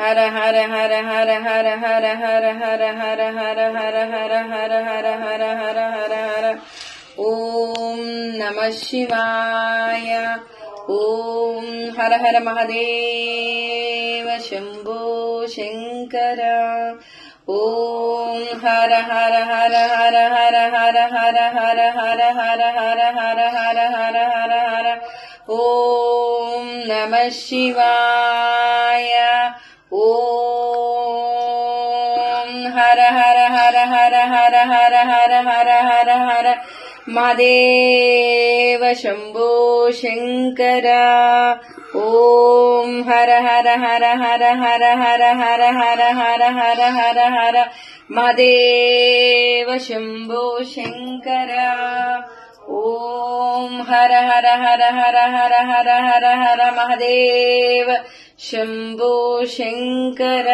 हर हर हर हर हर हर हर हर हर हर हर हर हर हर हर हर हर हर ओम नमः शिवाय। ओम हर हर महादेव शंभो शंकर। ओम हर हर हर हर हर हर हर हर हर हर हर हर हर हर हर हर ओम नमः शिवाय। ओम हर हर हर हर हर हर हर हर हर हर महादेव शंभो शंकर। ओम हर हर हर हर हर हर हर हर हर हर हर हर महादेव शंभो शंकर। ओम हर हर हर हर हर हर हर हर महादेव शंभो शंकर।